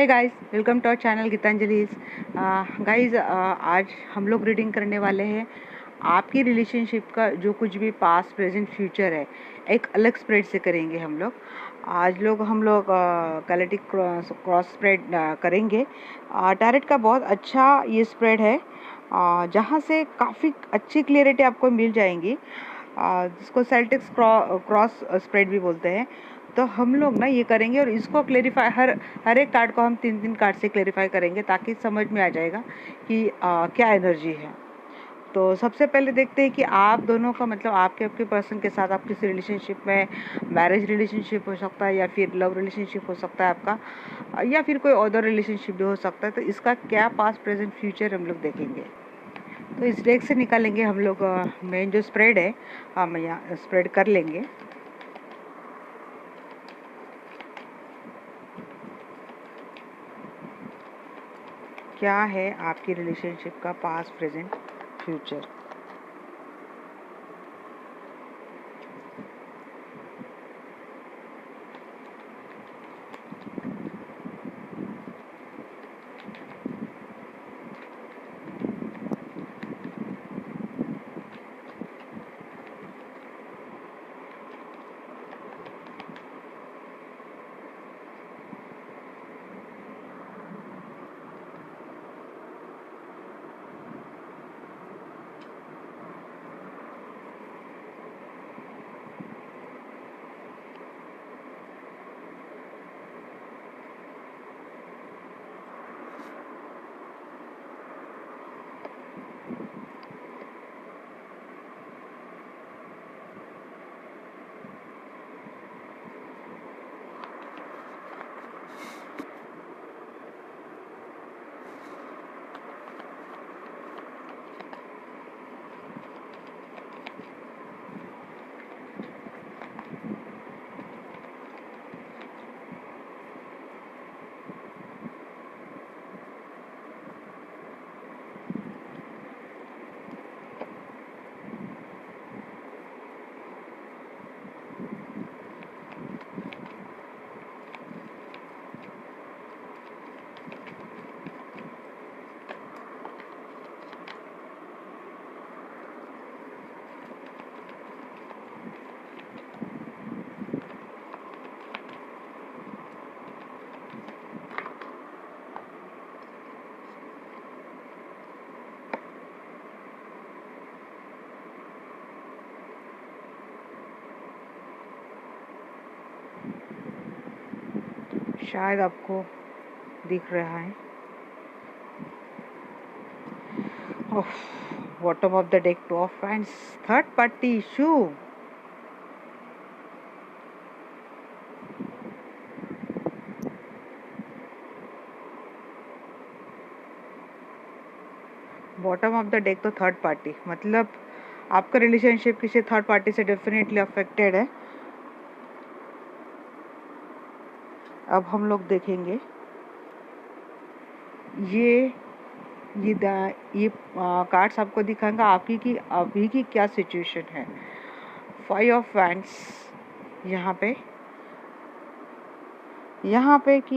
Hey guys, welcome to our channel Gitanjali. Guys, आज हम लोग रीडिंग करने वाले हैं आपकी रिलेशनशिप का जो कुछ भी पास्ट प्रेजेंट फ्यूचर है, एक अलग स्प्रेड से करेंगे हम लोग। आज हम लोग कैलेटिक क्रॉस स्प्रेड करेंगे। टैरेट का बहुत अच्छा ये स्प्रेड है, जहाँ से काफ़ी अच्छी क्लियरिटी आपको मिल जाएंगी, जिसको सेल्टिक्स क्रॉस स्प्रेड भी बोलते हैं। तो हम लोग ना ये करेंगे और इसको क्लेरिफाई हर एक कार्ड को हम 3 कार्ड से क्लेरिफाई करेंगे, ताकि समझ में आ जाएगा कि क्या एनर्जी है। तो सबसे पहले देखते हैं कि आप दोनों का मतलब आपके पर्सन के साथ आप किसी रिलेशनशिप में, मैरिज रिलेशनशिप हो सकता है या फिर लव रिलेशनशिप हो सकता है आपका, या फिर कोई अदर रिलेशनशिप भी हो सकता है। तो इसका क्या पास्ट प्रेजेंट फ्यूचर हम लोग देखेंगे। तो इस डेक से निकालेंगे हम लोग मेन जो स्प्रेड है, हम यहाँ स्प्रेड कर लेंगे। क्या है आपकी रिलेशनशिप का पास्ट प्रेजेंट फ्यूचर। शायद आपको दिख रहा है। Bottom of the deck, 2 of wands, third party issue. Bottom of the deck तो थर्ड पार्टी, मतलब आपका रिलेशनशिप किसी थर्ड पार्टी से डेफिनेटली अफेक्टेड है। अब हम लोग देखेंगे ये कार्ड्स आपको दिखाएंगे आपकी की अभी की क्या सिचुएशन है। 5 ऑफ वैंड्स यहाँ पे कि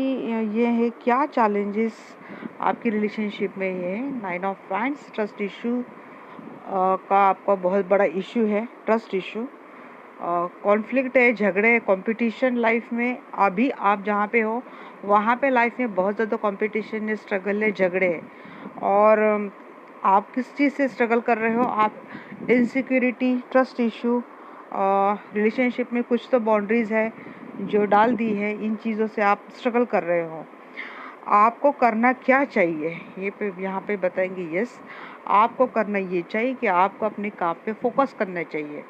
ये है क्या चैलेंजेस आपकी रिलेशनशिप में है। 9 ऑफ वैंड्स, ट्रस्ट इशू का आपका बहुत बड़ा इशू है, ट्रस्ट इशू। कॉन्फ्लिक्ट है, झगड़े, कंपटीशन लाइफ में। अभी आप जहाँ पे हो वहाँ पे लाइफ में बहुत ज़्यादा कंपटीशन है, स्ट्रगल है, झगड़े है। और आप किस चीज़ से स्ट्रगल कर रहे हो, आप इनसिक्योरिटी, ट्रस्ट इशू, रिलेशनशिप में कुछ तो बाउंड्रीज़ है जो डाल दी है, इन चीज़ों से आप स्ट्रगल कर रहे हो। आपको करना क्या चाहिए ये यहाँ पे बताएंगे। यस, आपको करना ये चाहिए कि आपको अपने काम पे फोकस करना चाहिए।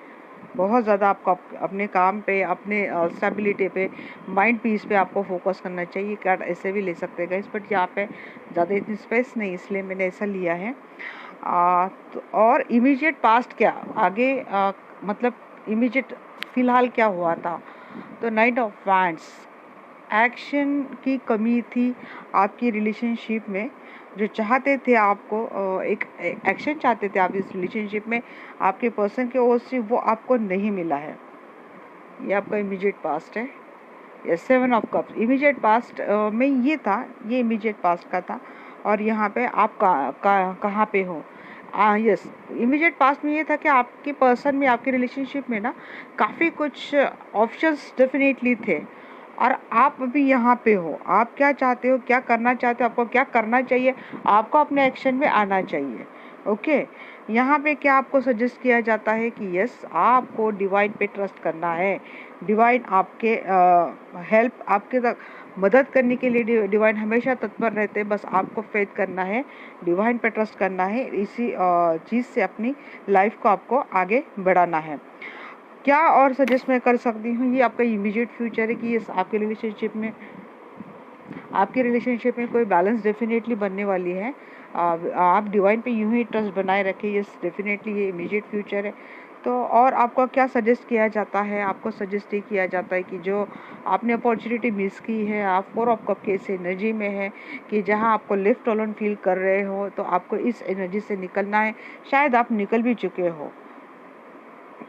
बहुत ज़्यादा आपको अपने काम पे, अपने स्टेबिलिटी पे, माइंड पीस पे आपको फोकस करना चाहिए। कार्ड ऐसे भी ले सकते हैं, बट यहाँ पे ज़्यादा इतनी स्पेस नहीं, इसलिए मैंने ऐसा लिया है। तो और इमीडिएट पास्ट क्या आगे, मतलब इमीडिएट फ़िलहाल क्या हुआ था। तो 9 ऑफ वैंड्स, एक्शन की कमी थी आपकी रिलेशनशिप में। जो चाहते थे आपको एक एक्शन चाहते थे आप इस रिलेशनशिप में, आपके पर्सन के ओर से वो आपको नहीं मिला है। ये आपका इमीडिएट पास्ट है। ये 7 ऑफ कप्स इमीडिएट पास्ट में ये था, ये इमीडिएट पास्ट का था। और यहाँ पे आप कहाँ पे हो? यस, इमीडिएट पास्ट में ये था कि आपके पर्सन में, आपके रिलेशनशिप में ना काफ़ी कुछ ऑप्शंस डेफिनेटली थे, और आप अभी यहाँ पे हो। आप क्या चाहते हो, क्या करना चाहते हो, आपको क्या करना चाहिए, आपको अपने एक्शन में आना चाहिए। ओके, यहाँ पे क्या आपको सजेस्ट किया जाता है कि यस, आपको डिवाइन पे ट्रस्ट करना है। डिवाइन आपके हेल्प, आपके तक मदद करने के लिए डिवाइन हमेशा तत्पर रहते हैं। बस आपको फेथ करना है, डिवाइन पे ट्रस्ट करना है, इसी चीज़ से अपनी लाइफ को आपको आगे बढ़ाना है। क्या और सजेस्ट मैं कर सकती हूँ? ये आपका इमीडिएट फ्यूचर है कि ये आपके रिलेशनशिप में कोई बैलेंस डेफिनेटली बनने वाली है। आप डिवाइन पे यूं ही ट्रस्ट बनाए रखें, ये डेफिनेटली ये इमीडिएट फ्यूचर है। तो और आपको क्या सजेस्ट किया जाता है? आपको सजेस्ट ये किया जाता है कि जो आपने अपॉर्चुनिटी मिस की है, आप 4 ऑफ कप के इस एनर्जी में है कि जहां आपको लिफ्ट अलोन फील कर रहे हो, तो आपको इस एनर्जी से निकलना है। शायद आप निकल भी चुके हो।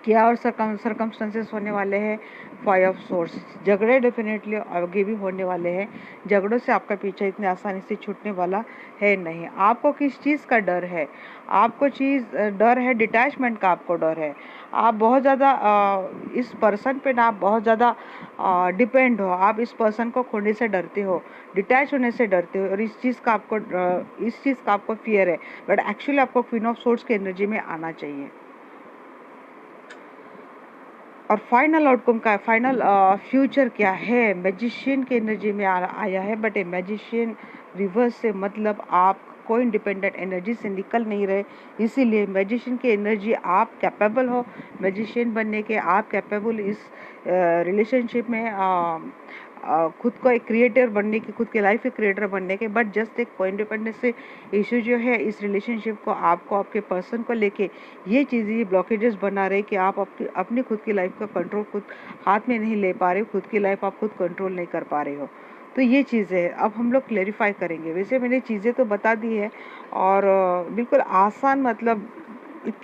क्या और सरकमस्टेंसेस होने वाले हैं? 5 ऑफ सोर्स, झगड़े डेफिनेटली आगे भी होने वाले हैं। झगड़ों से आपका पीछा इतने आसानी से छूटने वाला है नहीं। आपको किस चीज़ का डर है? आपको डर है डिटैचमेंट का, आपको डर है। आप बहुत ज़्यादा इस पर्सन पे ना, आप बहुत ज़्यादा डिपेंड हो। आप इस पर्सन को खोने से डरते हो, डिटैच होने से डरते हो, और इस चीज़ का आपको फियर है। बट एक्चुअली आपको क्वीन ऑफ सोर्स की एनर्जी में आना चाहिए। और फाइनल आउटकम का, फाइनल फ्यूचर क्या है? मैजिशियन की एनर्जी में आया है, बट ए मैजिशियन रिवर्स से मतलब आप कोई इंडिपेंडेंट एनर्जी से निकल नहीं रहे। इसीलिए मैजिशियन की एनर्जी, आप कैपेबल हो मैजिशियन बनने के, आप कैपेबल इस रिलेशनशिप में खुद को एक क्रिएटर बनने की, खुद के लाइफ के क्रिएटर बनने के। बट जस्ट एक इंडिपेंडेंस से इशू जो है इस रिलेशनशिप को, आपको आपके पर्सन को लेके ये चीज़ें, ये ब्लॉकेजेस बना रहे कि आप अपनी खुद की लाइफ का कंट्रोल खुद हाथ में नहीं ले पा रहे हो, खुद की लाइफ आप खुद कंट्रोल नहीं कर पा रहे हो। तो ये चीज़ें अब हम लोग क्लेरिफाई करेंगे। वैसे मैंने चीज़ें तो बता दी है, और बिल्कुल आसान, मतलब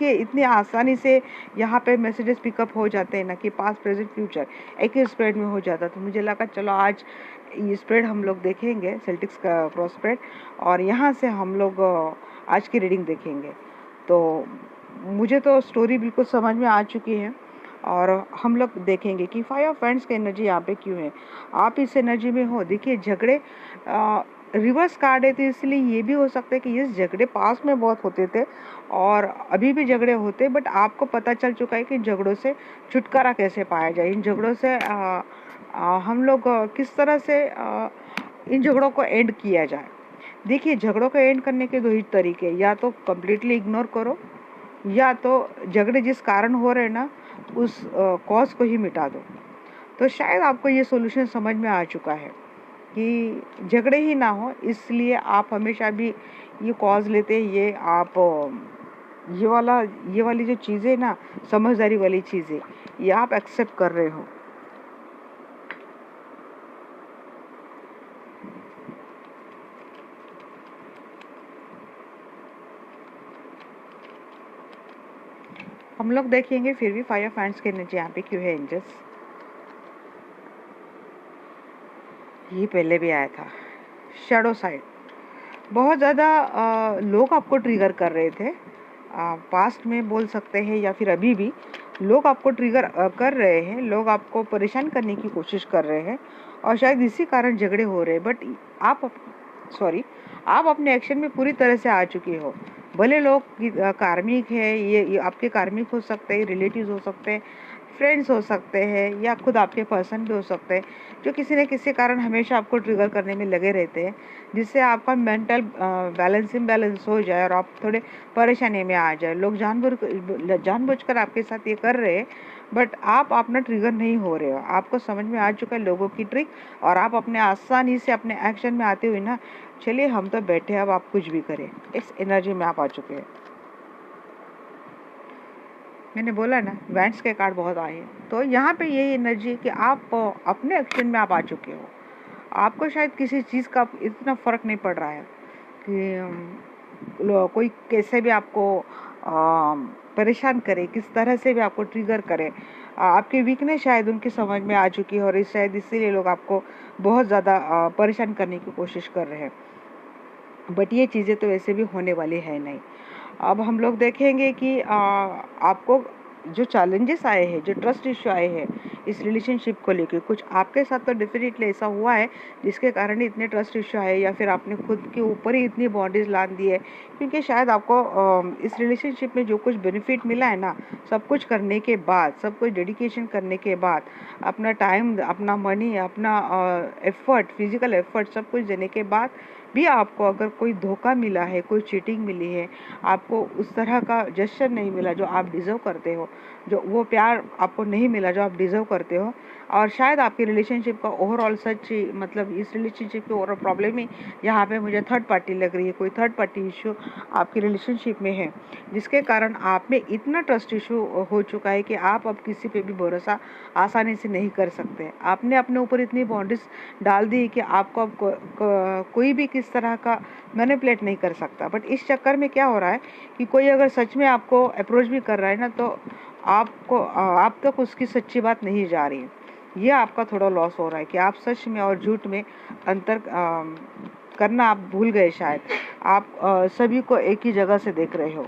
इतनी आसानी से यहाँ पे मैसेजेस पिकअप हो जाते हैं ना कि पास्ट प्रेजेंट फ्यूचर एक ही स्प्रेड में हो जाता। तो मुझे लगा चलो आज ये स्प्रेड हम लोग देखेंगे, सेल्टिक्स का क्रॉस स्प्रेड, और यहाँ से हम लोग आज की रीडिंग देखेंगे। तो मुझे तो स्टोरी बिल्कुल समझ में आ चुकी है, और हम लोग देखेंगे कि 5 ऑफ फ्रेंड्स की एनर्जी यहाँ पे क्यों है। आप इस एनर्जी में हो। देखिए, झगड़े रिवर्स कार्ड है, तो इसलिए ये भी हो सकता है कि ये झगड़े पास में बहुत होते थे और अभी भी झगड़े होते, बट आपको पता चल चुका है कि झगड़ों से छुटकारा कैसे पाया जाए। इन झगड़ों से हम लोग किस तरह से इन झगड़ों को एंड किया जाए। देखिए, झगड़ों को एंड करने के 2 ही तरीके, या तो कम्प्लीटली इग्नोर करो, या तो झगड़े जिस कारण हो रहे हैं ना, उस कॉज को ही मिटा दो। तो शायद आपको ये सॉल्यूशन समझ में आ चुका है कि झगड़े ही ना हो, इसलिए आप हमेशा भी ये कॉज लेते हैं। ये आप ये वाली जो चीज़ें ना, समझदारी वाली चीज़ें, ये आप एक्सेप्ट कर रहे हो। हम लोग देखेंगे फिर भी 5 ऑफ हैंड्स के एनर्जी यहाँ पे क्यों है एंजल्स। ये पहले भी आया था, शैडो साइड। बहुत ज़्यादा लोग आपको ट्रिगर कर रहे थे, पास्ट में बोल सकते हैं या फिर अभी भी लोग आपको ट्रिगर कर रहे हैं। लोग आपको परेशान करने की कोशिश कर रहे हैं, और शायद इसी कारण झगड़े हो रहे हैं। बट आप अपने एक्शन में पूरी तरह से आ चुके हो। भले लोग कार्मिक है, ये आपके कार्मिक हो सकते हैं, रिलेटिव्स हो सकते हैं, फ्रेंड्स हो सकते हैं, या खुद आपके पर्सन भी हो सकते हैं, जो किसी न किसी कारण हमेशा आपको ट्रिगर करने में लगे रहते हैं, जिससे आपका मेंटल बैलेंस इम्बैलेंस हो जाए और आप थोड़े परेशानी में आ जाए। लोग जानबूझकर आपके साथ ये कर रहे हैं, बट आप अपना ट्रिगर नहीं हो रहे हो। आपको समझ में आ चुका है लोगों की ट्रिक, और आप अपने आसानी से अपने एक्शन में आते हुए ना, चलिए हम तो बैठे, अब आप कुछ भी करें, इस एनर्जी में आप आ चुके हैं। मैंने बोला ना, वैंड्स के कार्ड बहुत आए हैं। तो यहाँ पे यही एनर्जी है कि आप अपने एक्शन में आप आ चुके हो। आपको शायद किसी चीज़ का इतना फ़र्क नहीं पड़ रहा है कि कोई कैसे भी आपको परेशान करे, किस तरह से भी आपको ट्रिगर करे। आपकी वीकनेस शायद उनकी समझ में आ चुकी है और शायद इसीलिए लोग आपको बहुत ज़्यादा परेशान करने की कोशिश कर रहे हैं। बट ये चीज़ें तो वैसे भी होने वाली है नहीं। अब हम लोग देखेंगे कि आपको जो चैलेंजेस आए हैं, जो ट्रस्ट इश्यू आए हैं इस रिलेशनशिप को लेके, कुछ आपके साथ तो डेफिनेटली ऐसा हुआ है जिसके कारण इतने ट्रस्ट इश्यू आए, या फिर आपने खुद के ऊपर ही इतनी बाउंड्रीज लाद दी है। क्योंकि शायद आपको इस रिलेशनशिप में जो कुछ बेनिफिट मिला है ना, सब कुछ करने के बाद, सब कुछ डेडिकेशन करने के बाद, अपना टाइम, अपना मनी, अपना एफर्ट, फिजिकल एफर्ट सब कुछ देने के बाद भी आपको अगर कोई धोखा मिला है, कोई चीटिंग मिली है, आपको उस तरह का जेस्चर नहीं मिला जो आप डिज़र्व करते हो, जो वो प्यार आपको नहीं मिला जो आप डिज़र्व करते हो, और शायद आपकी रिलेशनशिप का ओवरऑल सच, मतलब इस रिलेशनशिप की ओवरऑल प्रॉब्लम ही यहाँ पे मुझे थर्ड पार्टी लग रही है। कोई थर्ड पार्टी इशू आपकी रिलेशनशिप में है जिसके कारण आप में इतना ट्रस्ट इशू हो चुका है कि आप अब किसी पे भी भरोसा आसानी से नहीं कर सकते। आपने अपने ऊपर इतनी बाउंड्रीज डाल दी कि आपको अब कोई भी किस तरह का मैनिपुलेट नहीं कर सकता। बट इस चक्कर में क्या हो रहा है कि कोई अगर सच में आपको अप्रोच भी कर रहा है ना, तो आप तक उसकी सच्ची बात नहीं जा रही है। ये आपका थोड़ा लॉस हो रहा है कि आप सच में और झूठ में अंतर करना आप भूल गए। शायद आप सभी को एक ही जगह से देख रहे हो।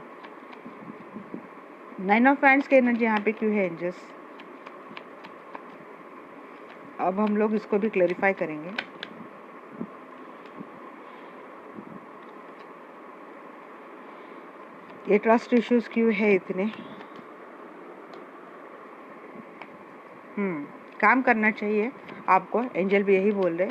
9 ऑफ हैंड्स की एनर्जी यहाँ पे क्यों है एंजल्स? अब हम लोग इसको भी क्लैरिफाई करेंगे। ये ट्रस्ट इश्यूज क्यों है इतने? काम करना चाहिए आपको, एंजल भी यही बोल रहे।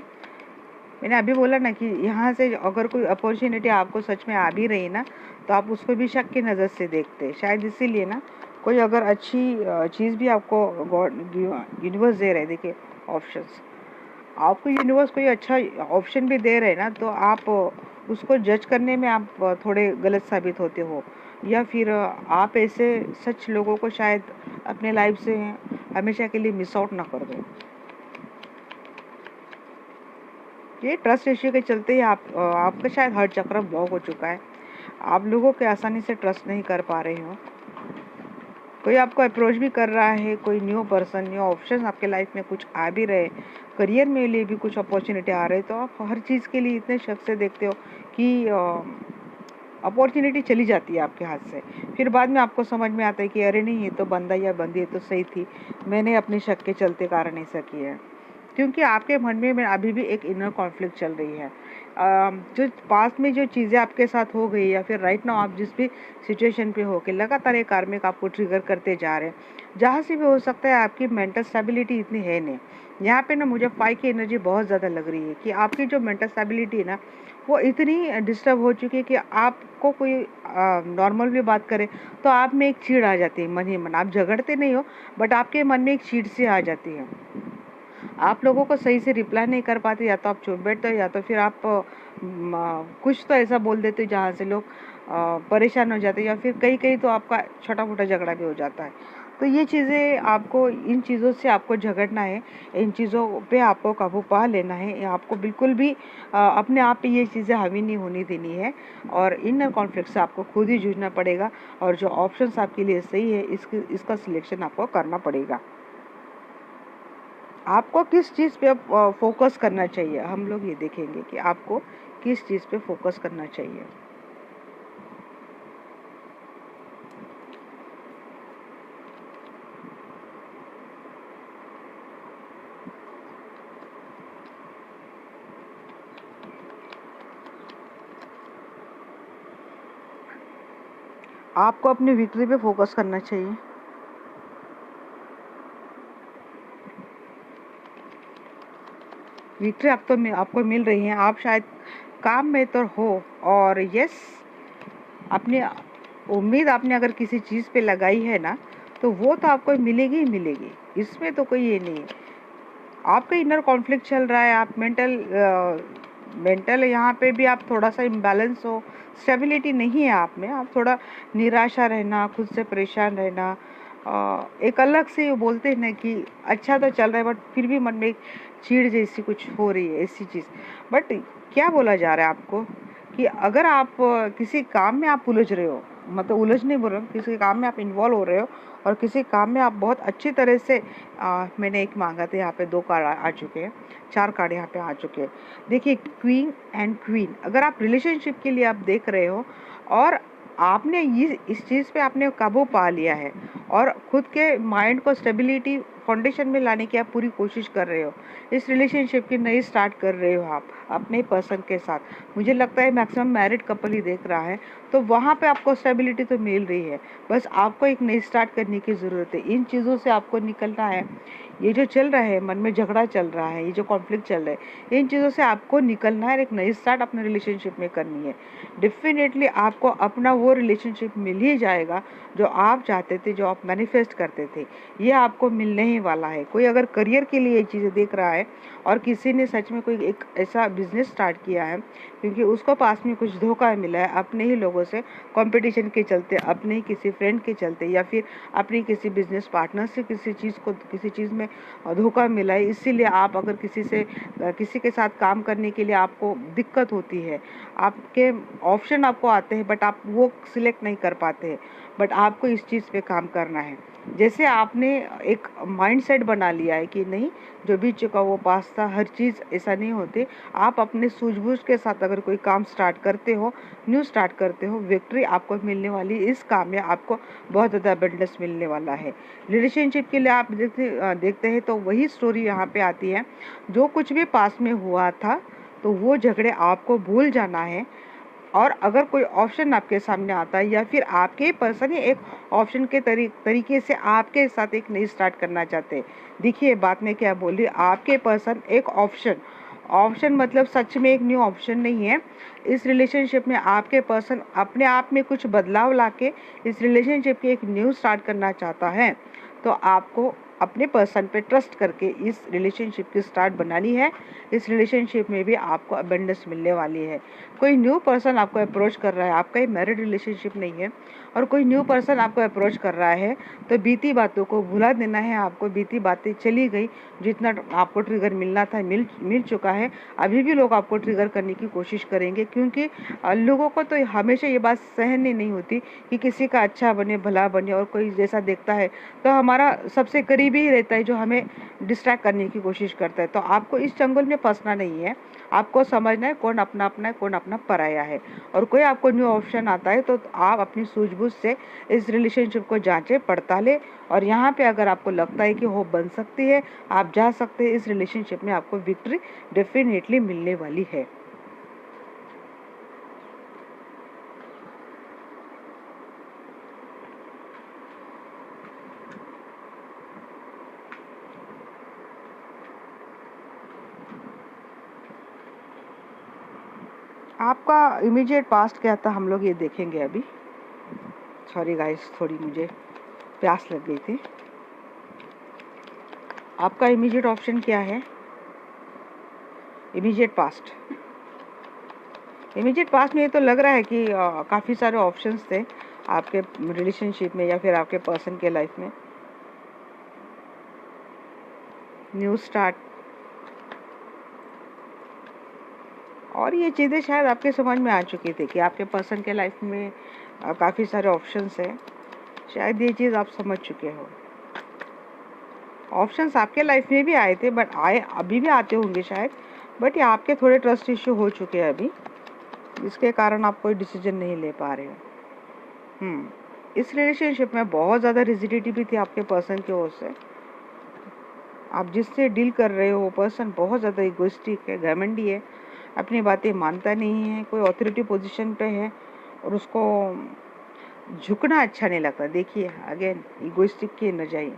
मैंने अभी बोला ना कि यहाँ से अगर कोई अपॉर्चुनिटी आपको सच में आ भी रही ना, तो आप उसको भी शक की नज़र से देखते। शायद इसीलिए ना, कोई अगर अच्छी चीज़ भी आपको गॉड यूनिवर्स दे रहे, देखिए ऑप्शंस, आपको यूनिवर्स कोई अच्छा ऑप्शन भी दे रहे ना, तो आप उसको जज करने में आप थोड़े गलत साबित होते हो, या फिर आप ऐसे सच लोगों को शायद अपने लाइफ से हमेशा के लिए मिस आउट ना कर दो। ये ट्रस्ट इश्यू के चलते ही आपका शायद हर चक्र ब्लॉक हो चुका है। आप लोगों के आसानी से ट्रस्ट नहीं कर पा रहे हो। कोई आपको अप्रोच भी कर रहा है, कोई न्यू पर्सन, न्यू ऑप्शन आपके लाइफ में कुछ आ भी रहे, करियर में लिए भी कुछ अपॉर्चुनिटी आ रहे, तो आप हर चीज़ के लिए इतने शक से देखते हो कि अपॉर्चुनिटी चली जाती है आपके हाथ से। फिर बाद में आपको समझ में आता है कि अरे नहीं, ये तो बंदा या बंदी तो सही थी, मैंने अपने शक के चलते कारण ऐसा किया है। क्योंकि आपके मन में अभी भी एक इनर कॉन्फ्लिक्ट चल रही है। जो पास्ट में जो चीज़ें आपके साथ हो गई, या फिर राइट नाउ आप जिस भी सिचुएशन पे हो के लगातार एक कार्मिक आपको ट्रिगर करते जा रहे हैं, जहाँ से भी हो सकता है आपकी मेंटल स्टेबिलिटी इतनी है नहीं। यहाँ पे ना मुझे 5 की एनर्जी बहुत ज़्यादा लग रही है कि आपकी जो मेंटल स्टेबिलिटी है ना, वो इतनी डिस्टर्ब हो चुकी है कि आपको कोई नॉर्मल भी बात करे तो आप में एक चीड़ आ जाती है मन ही मन। आप झगड़ते नहीं हो, बट आपके मन में एक चीड़ सी आ जाती है। आप लोगों को सही से रिप्लाई नहीं कर पाते, या तो आप चुप बैठते हो, या तो फिर आप कुछ तो ऐसा बोल देते हो जहाँ से लोग परेशान हो जाते हैं, या फिर कई कई तो आपका छोटा मोटा झगड़ा भी हो जाता है। तो ये चीज़ें आपको, इन चीज़ों से आपको झगड़ना है, इन चीज़ों पे आपको काबू पा लेना है। आपको बिल्कुल भी अपने आप पे ये चीज़ें हावी नहीं होनी देनी है, और इनर कॉन्फ्लिक्ट से आपको खुद ही जूझना पड़ेगा, और जो ऑप्शंस आपके लिए सही है इसका सिलेक्शन आपको करना पड़ेगा। आपको किस चीज़ पे फोकस करना चाहिए, हम लोग ये देखेंगे कि आपको किस चीज़ पे फोकस करना चाहिए। आपको अपनी विक्ट्री पे फोकस करना चाहिए। विक्ट्री आपको मिल रही है, आप शायद काम में तो हो, और यस, अपनी उम्मीद आपने अगर किसी चीज़ पे लगाई है ना, तो वो तो आपको मिलेगी ही मिलेगी, इसमें तो कोई ये नहीं है। आपका इनर कॉन्फ्लिक्ट चल रहा है, आप मेंटल यहाँ पे भी आप थोड़ा सा इम्बैलेंस हो, स्टेबिलिटी नहीं है आप में, आप थोड़ा निराशा रहना, खुद से परेशान रहना, एक अलग से बोलते हैं ना कि अच्छा तो चल रहा है, बट फिर भी मन में एक चीड़ जैसी कुछ हो रही है, ऐसी चीज़। बट क्या बोला जा रहा है आपको कि अगर आप किसी काम में आप उलझ रहे हो, मतलब उलझ नहीं बोल रहा हूँ, किसी काम में आप इन्वॉल्व हो रहे हो और किसी काम में आप बहुत अच्छी तरह से मैंने एक मांगा था, यहाँ पे 2 कार्ड आ चुके हैं, 4 कार्ड यहाँ पे आ चुके हैं। देखिए क्वीन एंड क्वीन, अगर आप रिलेशनशिप के लिए आप देख रहे हो और आपने ये इस चीज़ पे आपने काबू पा लिया है और खुद के माइंड को स्टेबिलिटी फाउंडेशन में लाने की आप पूरी कोशिश कर रहे हो, इस रिलेशनशिप की नई स्टार्ट कर रहे हो आप अपने पर्सन के साथ। मुझे लगता है मैक्सिमम मैरिड कपल ही देख रहा है, तो वहाँ पे आपको स्टेबिलिटी तो मिल रही है, बस आपको एक नई स्टार्ट करने की ज़रूरत है। इन चीज़ों से आपको निकलना है। ये जो चल रहा है, मन में झगड़ा चल रहा है, ये जो कॉन्फ्लिक्ट चल रहा है, इन चीज़ों से आपको निकलना है, एक नई स्टार्ट अपने रिलेशनशिप में करनी है। डेफिनेटली आपको अपना वो रिलेशनशिप मिल ही जाएगा जो आप चाहते थे, जो आप मैनिफेस्ट करते थे, ये आपको मिलने ही वाला है। कोई अगर करियर के लिए ये चीज़ें देख रहा है और किसी ने सच में कोई एक ऐसा बिजनेस स्टार्ट किया है क्योंकि उसको पास में कुछ धोखा मिला है अपने ही लोगों से, कंपटीशन के चलते, अपने ही किसी फ्रेंड के चलते, या फिर अपनी किसी बिजनेस पार्टनर से किसी चीज़ में धोखा मिला है, इसीलिए आप अगर किसी के साथ काम करने के लिए आपको दिक्कत होती है, आपके ऑप्शन आपको आते हैं बट आप वो सिलेक्ट नहीं कर पाते हैं, बट आपको इस चीज़ पे काम करना है। जैसे आपने एक माइंडसेट बना लिया है कि नहीं, जो बीत चुका वो पास था, हर चीज़ ऐसा नहीं होती। आप अपने सूझबूझ के साथ अगर कोई काम स्टार्ट करते हो, न्यू स्टार्ट करते हो, विक्ट्री आपको मिलने वाली, इस काम में आपको बहुत ज़्यादा अबंडेंस मिलने वाला है। रिलेशनशिप के लिए आप देखते हैं तो वही स्टोरी यहाँ पे आती है। जो कुछ भी पास में हुआ था तो वो झगड़े आपको भूल जाना है, और अगर कोई ऑप्शन आपके सामने आता है या फिर आपके पर्सन ही एक ऑप्शन के तरीके से आपके साथ एक नई स्टार्ट करना चाहते हैं। देखिए बात में क्या बोल रही, आपके पर्सन एक ऑप्शन मतलब सच में एक न्यू ऑप्शन नहीं है। इस रिलेशनशिप में आपके पर्सन अपने आप में कुछ बदलाव लाके इस रिलेशनशिप की एक न्यू स्टार्ट करना चाहता है, तो आपको अपने पर्सन पे ट्रस्ट करके इस रिलेशनशिप की स्टार्ट बनानी है। इस रिलेशनशिप में भी आपको अबंडेंस मिलने वाली है। कोई न्यू पर्सन आपको अप्रोच कर रहा है, आपका ये मैरिड रिलेशनशिप नहीं है, और कोई न्यू पर्सन आपको अप्रोच कर रहा है, तो बीती बातों को भुला देना है आपको। बीती बातें चली गई, जितना आपको ट्रिगर मिलना था मिल चुका है। अभी भी लोग आपको ट्रिगर करने की कोशिश करेंगे, क्योंकि लोगों को तो हमेशा ये बात सहन नहीं होती कि किसी का अच्छा बने, भला बने, और कोई जैसा देखता है तो हमारा सबसे करीबी ही रहता है जो हमें डिस्ट्रैक्ट करने की कोशिश करता है। तो आपको इस चंगुल में फंसना नहीं है, आपको समझना है कौन अपना है, कौन अपना पराया है। और कोई आपको न्यू ऑप्शन आता है तो आप अपनी सूझबूझ से इस रिलेशनशिप को जांचें, पड़तालें, और यहाँ पे अगर आपको लगता है कि होप बन सकती है, आप जा सकते हैं। इस रिलेशनशिप में आपको विक्ट्री डेफिनेटली मिलने वाली है। आपका इमीडिएट पास्ट क्या था, हम लोग ये देखेंगे अभी। सॉरी गाइस, थोड़ी मुझे प्यास लग गई थी। आपका इमीडिएट ऑप्शन क्या है? इमीडिएट पास्ट में ये तो लग रहा है कि काफ़ी सारे ऑप्शंस थे आपके रिलेशनशिप में या फिर आपके पर्सन के लाइफ में। न्यू स्टार्ट, और ये चीज़ें शायद आपके समझ में आ चुकी थी कि आपके पर्सन के लाइफ में काफ़ी सारे ऑप्शंस हैं। शायद ये चीज़ आप समझ चुके हो। ऑप्शंस आपके लाइफ में भी आए थे, बट अभी भी आते होंगे शायद, बट ये आपके थोड़े ट्रस्ट इश्यू हो चुके हैं अभी, इसके कारण आप कोई डिसीजन नहीं ले पा रहे हो। इस रिलेशनशिप में बहुत ज़्यादा रिजिडिटी भी थी आपके पर्सन की ओर से। आप जिससे डील कर रहे हो वो पर्सन बहुत ज़्यादा इगोइस्टिक है, घमंडी है, अपनी बातें मानता नहीं है, कोई अथॉरिटी पोजीशन पे है और उसको झुकना अच्छा नहीं लगता। देखिए अगेन, इगोइस्टिक की न जाइए,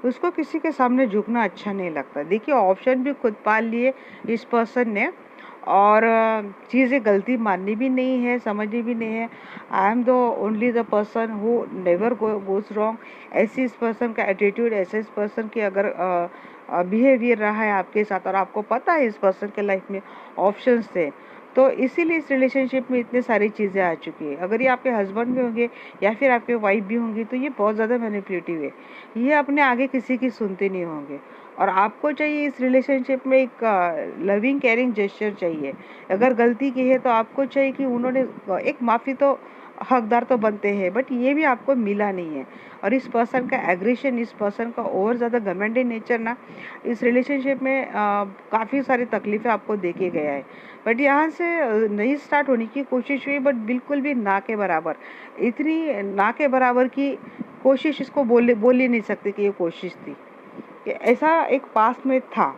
उसको किसी के सामने झुकना अच्छा नहीं लगता। देखिए ऑप्शन भी खुद पाल लिए इस पर्सन ने, और चीज़ें गलती माननी भी नहीं है, समझनी भी नहीं है। I am the only the person who never goes wrong. ऐसी इस पर्सन का एटीट्यूड, ऐसे इस पर्सन की अगर बिहेवियर रहा है आपके साथ, और आपको पता है इस पर्सन के लाइफ में ऑप्शंस थे, तो इसीलिए इस रिलेशनशिप में इतनी सारी चीज़ें आ चुकी है। अगर ये आपके हस्बैंड भी होंगे या फिर आपके वाइफ भी होंगी, तो ये बहुत ज़्यादा मैनिपुलेटिव है। ये अपने आगे किसी की सुनते नहीं होंगे, और आपको चाहिए इस रिलेशनशिप में एक लविंग केयरिंग जेस्चर चाहिए। अगर गलती की है तो आपको चाहिए कि उन्होंने एक माफ़ी तो हकदार तो बनते हैं, बट ये भी आपको मिला नहीं है। और इस पर्सन का एग्रेशन, इस पर्सन का और ज़्यादा घमंडी नेचर ना इस रिलेशनशिप में काफ़ी सारी तकलीफ़ें आपको देके गया है। बट यहाँ से नई स्टार्ट होने की कोशिश हुई, बट बिल्कुल भी ना के बराबर, इतनी ना के बराबर की कोशिश इसको बोल ही नहीं सकते कि ये कोशिश थी, कि ऐसा एक पास में था।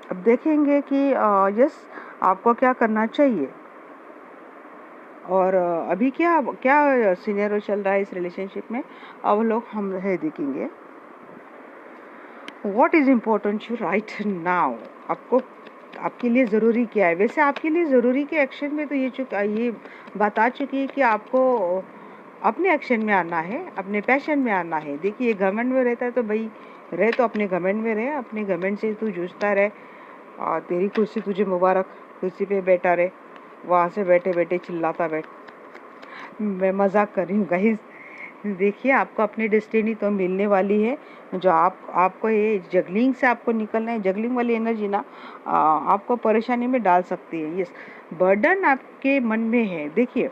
अब देखेंगे कि यस आपको क्या करना चाहिए और अभी क्या क्या सिनेरियो चल रहा है इस रिलेशनशिप में, अब लोग हम है देखेंगे। What is important you right now, आपको आपके लिए ज़रूरी क्या है। वैसे आपके लिए ज़रूरी के एक्शन में तो ये बता चुकी है कि आपको अपने एक्शन में आना है, अपने पैशन में आना है। देखिए घमंड में रहता है तो भाई रहे, तो अपने घमंड में रहे, अपने घमंड से तू जूझता रहे और तेरी कुर्सी तुझे मुबारक, कुर्सी पे बैठा रहे, वहाँ से बैठे बैठे चिल्लाता बैठ। मैं मजाक कर रही हूँ गाइस। देखिए आपको अपनी डेस्टिनी तो मिलने वाली है। जो आपको ये जगलिंग से आपको निकलना है, जगलिंग वाली एनर्जी ना आपको परेशानी में डाल सकती है। यस, बर्डन आपके मन में है। देखिए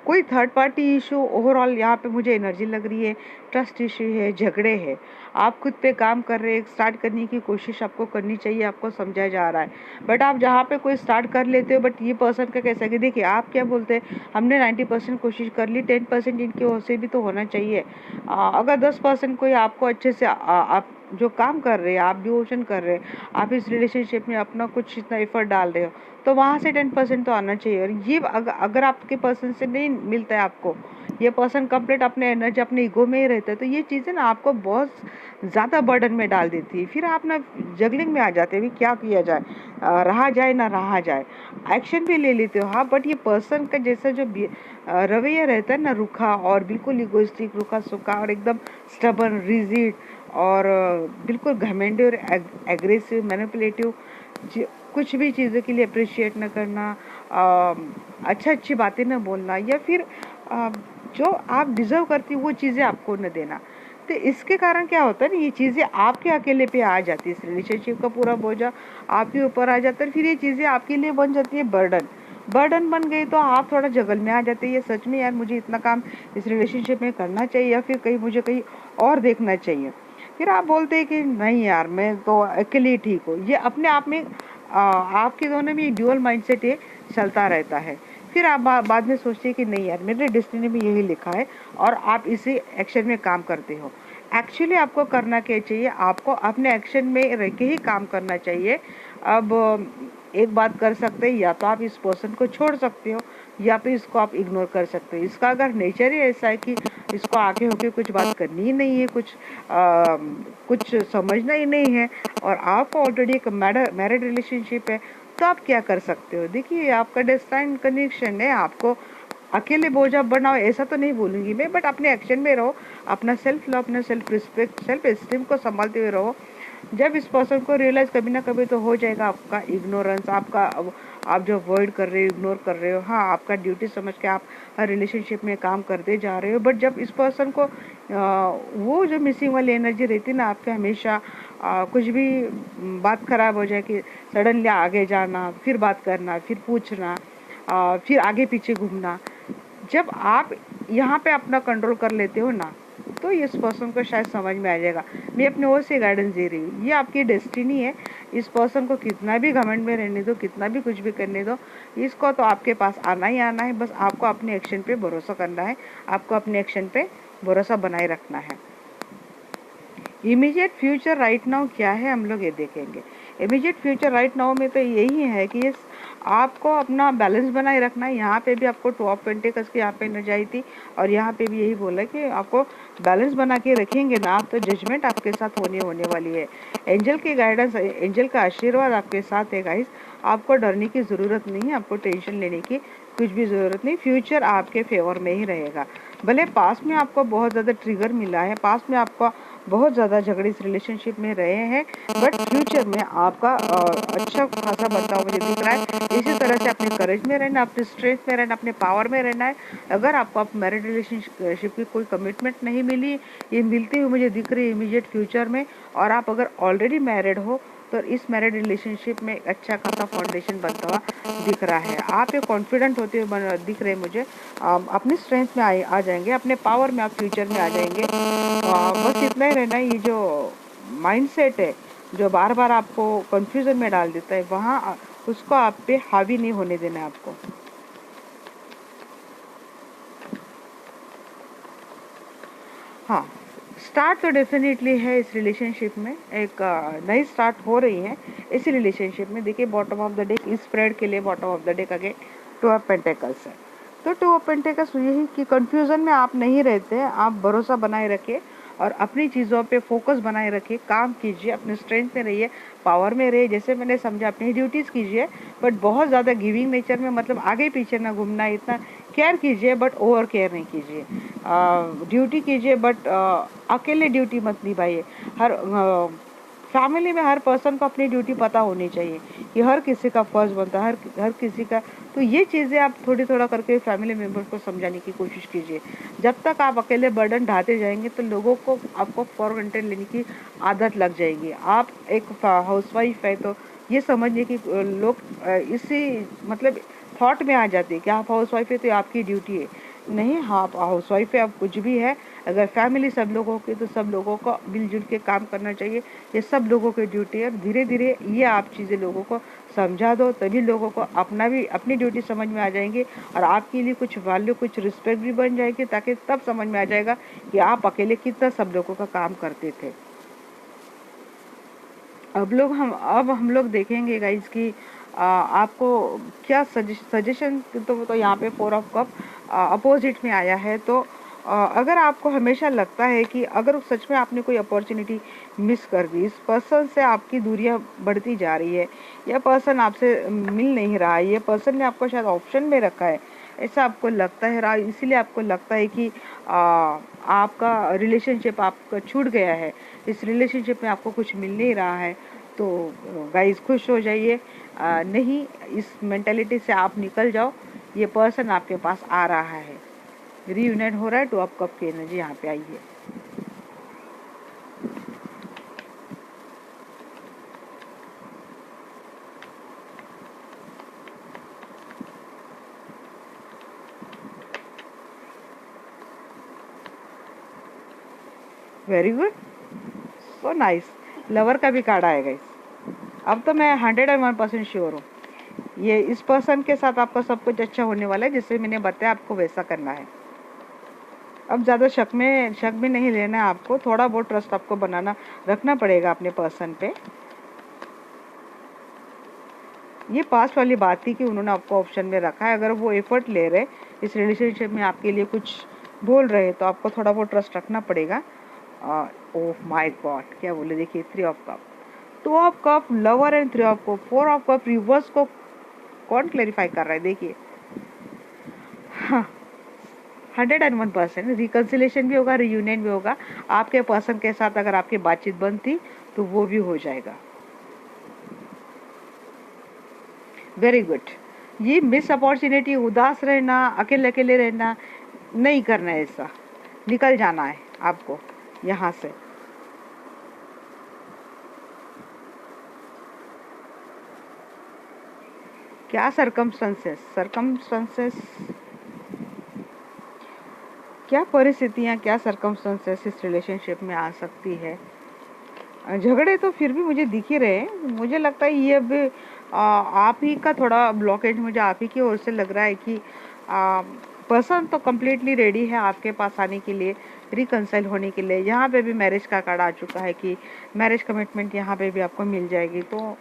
कोई थर्ड पार्टी इशू ओवरऑल यहाँ पे मुझे एनर्जी लग रही है, ट्रस्ट इशू है, झगड़े है। आप खुद पे काम कर रहे हैं, स्टार्ट करने की कोशिश आपको करनी चाहिए, आपको समझाया जा रहा है। बट आप जहाँ पे कोई स्टार्ट कर लेते हो, बट ये पर्सन का कैसा है कि देखिए आप क्या बोलते हैं, हमने 90% कोशिश कर ली, 10% इनकी ओर से भी तो होना चाहिए। अगर 10% कोई आपको अच्छे से आप जो काम कर रहे हैं, आप डिवोशन कर रहे हैं, आप इस रिलेशनशिप में अपना कुछ इतना एफर्ट डाल रहे हो, तो वहाँ से 10% तो आना चाहिए। और ये अगर आपके पर्सन से नहीं मिलता है, आपको ये पर्सन कंप्लीट अपने एनर्जी अपने ईगो में ही रहता है, तो ये चीज़ें ना आपको बहुत ज़्यादा बर्डन में डाल देती है। फिर आप ना जगलिंग में आ जाते हैं, क्या किया जाए, रहा जाए ना रहा जाए। एक्शन भी ले लेते हो हाँ, बट ये पर्सन का जैसा जो रवैया रहता है ना, रुखा और बिल्कुल इगोइस्टिक, रुखा सूखा और एकदम स्टबर्न, रिजिड और बिल्कुल घमंडी और एग्रेसिव, मैनिपुलेटिव, कुछ भी चीज़ों के लिए अप्रिशिएट न करना, अच्छी बातें न बोलना, या फिर जो आप डिज़र्व करती वो चीज़ें आपको न देना। तो इसके कारण क्या होता है ना, ये चीज़ें आपके अकेले पे आ जाती है, इस रिलेशनशिप का पूरा बोझा आपके ऊपर आ जाता है। फिर ये चीज़ें आपके लिए बन जाती है बर्डन बन गई, तो आप थोड़ा जगल में आ जाते हैं। ये सच में यार मुझे इतना काम इस रिलेशनशिप में करना चाहिए, या फिर कहीं मुझे कहीं और देखना चाहिए। फिर आप बोलते हैं कि नहीं यार मैं तो अकेले ही ठीक हूँ। ये अपने आप में आपके दोनों में ड्यूअल माइंडसेट ये चलता रहता है। फिर आप बाद में सोचते हैं कि नहीं यार मेरे डेस्टिनी में यही लिखा है, और आप इसी एक्शन में काम करते हो। एक्चुअली आपको करना क्या चाहिए, आपको अपने एक्शन में रह के ही काम करना चाहिए। अब एक बात कर सकते हैं, या तो आप इस पर्सन को छोड़ सकते हो, या फिर इसको आप इग्नोर कर सकते हो। इसका अगर नेचर ही ऐसा है कि इसको आगे होके कुछ बात करनी ही नहीं है, कुछ समझना ही नहीं है, और आपको ऑलरेडी एक मैरिड रिलेशनशिप है, तो आप क्या कर सकते हो। देखिए आपका डेस्टाइन कनेक्शन है, आपको अकेले बोझा बनाओ ऐसा तो नहीं बोलूँगी मैं, बट अपने एक्शन में रहो, अपना सेल्फ लव, अपना सेल्फ रिस्पेक्ट, सेल्फ एस्टीम को संभालते हुए रहो। जब इस पर्सन को रियलाइज़ कभी ना कभी तो हो जाएगा आपका इग्नोरेंस, आप जो अवॉइड कर रहे हो, इग्नोर कर रहे हो, हाँ आपका ड्यूटी समझ के आप हर रिलेशनशिप में काम करते जा रहे हो। बट जब इस पर्सन को वो जो मिसिंग वाली एनर्जी रहती है ना आपके, हमेशा कुछ भी बात खराब हो जाए कि सडनली आगे जाना, फिर बात करना, फिर पूछना, फिर आगे पीछे घूमना, जब आप यहाँ पे अपना कंट्रोल कर लेते हो ना, तो इस पर्सन को शायद समझ में आ जाएगा। मैं अपने ओर से गाइडेंस दे रही हूँ, ये आपकी डेस्टिनी है। इस पर्सन को कितना भी घमंड में रहने दो, कितना भी कुछ भी करने दो, इसको तो आपके पास आना ही आना है। बस आपको अपने एक्शन पे भरोसा करना है, आपको अपने एक्शन पे भरोसा बनाए रखना है। इमीडिएट फ्यूचर राइट नाउ क्या है, हम लोग ये देखेंगे। इमीडिएट फ्यूचर राइट नाउ में तो यही है कि आपको अपना बैलेंस बनाए रखना है। यहाँ पे भी आपको 2 ऑफ पेंटिकल्स की यहाँ पे एनर्जी आई थी, और यहाँ पे भी यही बोला कि आपको बैलेंस बना के रखेंगे ना आप, तो जजमेंट आपके साथ होने वाली है। एंजल की गाइडेंस, एंजल का आशीर्वाद आपके साथ है गाइस। आपको डरने की ज़रूरत नहीं है, आपको टेंशन लेने की कुछ भी ज़रूरत नहीं। फ्यूचर आपके फेवर में ही रहेगा। भले पास में आपको बहुत ज़्यादा ट्रिगर मिला है, पास में आपको बहुत ज़्यादा झगड़े इस रिलेशनशिप में रहे हैं, बट फ्यूचर में आपका अच्छा खासा बदलाव मुझे दिख रहा है। इसी तरह से अपने करेज में रहना, अपने स्ट्रेंथ में रहना, अपने पावर में रहना है। अगर आपको आप मैरिड रिलेशनशिप की कोई कमिटमेंट नहीं मिली, ये मिलती हुई मुझे दिख रही है इमीडिएट फ्यूचर में, और आप अगर ऑलरेडी मैरिड हो तो इस मैरिड रिलेशनशिप में अच्छा खासा फाउंडेशन बनता हुआ दिख रहा है। आप ये कॉन्फिडेंट होते हुए दिख रहे हैं मुझे। अपनी स्ट्रेंथ में आ जाएंगे, अपने पावर में आप फ्यूचर में आ जाएंगे। बस इतना ही रहना है, ये जो माइंडसेट है जो बार बार आपको कंफ्यूजन में डाल देता है, वहाँ उसको आप पे हावी नहीं होने देना है आपको। हाँ, स्टार्ट तो डेफिनेटली है इस रिलेशनशिप में, एक नई स्टार्ट हो रही है इसी रिलेशनशिप में। देखिए बॉटम ऑफ द डेक इस स्प्रेड के लिए bottom of the deck again two of pentacles है। तो टू ऑफ पेंटिकल्स यही कि कंफ्यूजन में आप नहीं रहते, आप भरोसा बनाए रखिए और अपनी चीज़ों पे फोकस बनाए रखिए, काम कीजिए, अपने स्ट्रेंथ में रहिए, पावर में रहिए, जैसे मैंने समझा अपनी ड्यूटीज़ कीजिए, बट बहुत ज़्यादा गिविंग नेचर में, मतलब आगे पीछे ना घूमना, इतना केयर कीजिए बट ओवर केयर नहीं कीजिए। ड्यूटी कीजिए बट अकेले ड्यूटी मत निभाइए। हर फैमिली में हर पर्सन को अपनी ड्यूटी पता होनी चाहिए कि हर किसी का फर्ज बनता है, हर किसी का। तो ये चीज़ें आप थोड़ी थोड़ा करके फैमिली मेम्बर्स को समझाने की कोशिश कीजिए। जब तक आप अकेले बर्डन ढाते जाएंगे तो लोगों को आपको फॉर ग्रांटेड लेने की आदत लग जाएगी। आप एक हाउसवाइफ है तो ये समझिए कि लोग इसी मतलब थॉट में आ जाते हैं कि आप हाउसवाइफ है तो आपकी ड्यूटी है। नहीं, हाँ आप हाउसवाइफ है, आप कुछ भी है, अगर फैमिली सब लोगों की तो सब लोगों को मिलजुल के काम करना चाहिए। ये सब लोगों की ड्यूटी है। धीरे धीरे ये आप चीज़ें लोगों को समझा दो, तभी लोगों को अपना भी अपनी ड्यूटी समझ में आ जाएंगी और आपके लिए कुछ वैल्यू, कुछ रिस्पेक्ट भी बन जाएगी, ताकि तब समझ में आ जाएगा कि आप अकेले कितना सब लोगों का काम करते थे। अब हम लोग देखेंगे गाइज कि आपको क्या सजेशन। तो यहाँ पे फोर ऑफ कप अपोजिट में आया है। तो अगर आपको हमेशा लगता है कि अगर सच में आपने कोई अपॉर्चुनिटी मिस कर दी, इस पर्सन से आपकी दूरियां बढ़ती जा रही है, यह पर्सन आपसे मिल नहीं रहा है, ये पर्सन ने आपको शायद ऑप्शन में रखा है, ऐसा आपको लगता है, इसीलिए आपको लगता है कि आपका रिलेशनशिप आपका छूट गया है, इस रिलेशनशिप में आपको कुछ मिल नहीं रहा है। तो गाइस खुश हो जाइए, नहीं, इस मेंटालिटी से आप निकल जाओ। ये पर्सन आपके पास आ रहा है, रीयूनाइट हो रहा है। तो आप कब की एनर्जी यहाँ पे आई है। Very good, so nice. Lover का भी कार्ड आएगा इस। अब तो मैं 101% श्योर हूँ ये इस पर्सन के साथ आपका सब कुछ अच्छा होने वाला है, जैसे मैंने बताया आपको वैसा करना है। अब ज़्यादा शक में नहीं लेना है आपको, थोड़ा बहुत ट्रस्ट आपको बनाना रखना पड़ेगा अपने पर्सन पे। ये पास्ट वाली बात थी कि उन्होंने आपको ऑप्शन में रखा है। अगर वो एफर्ट ले रहे इस रिलेशनशिप में आपके लिए कुछ बोल रहे तो आपको थोड़ा बहुत ट्रस्ट रखना पड़ेगा। ओह माय गॉड, क्या बोले, देखिए 3 of cup, 2 of cup, lover and 3 of cup, 4 of cup reverse को कौन क्लेरिफाई कर रहा है। देखिए हाँ, 101% रिकन्सिलेशन भी होगा, रियूनियन भी होगा। आपके पर्सन के साथ अगर आपकी बातचीत बनती तो वो भी हो जाएगा। Very good. ये मिस अपॉर्चुनिटी, उदास रहना, अकेले अकेले रहना नहीं करना है, ऐसा निकल जाना है आपको यहाँ से। क्या सरकमस्टेंसेस, क्या परिस्थितियाँ, क्या सरकमस्टेंसेस इस रिलेशनशिप में आ सकती है। झगड़े तो फिर भी मुझे दिख ही रहे हैं। मुझे लगता है ये अब आप ही का थोड़ा ब्लॉकेज मुझे आप ही की ओर से लग रहा है कि पर्सन तो कम्प्लीटली रेडी है आपके पास आने के लिए, रिकंसाइल होने के लिए। यहाँ पे भी मैरिज का कार्ड आ चुका है कि मैरिज कमिटमेंट यहाँ पे भी आपको मिल जाएगी। तो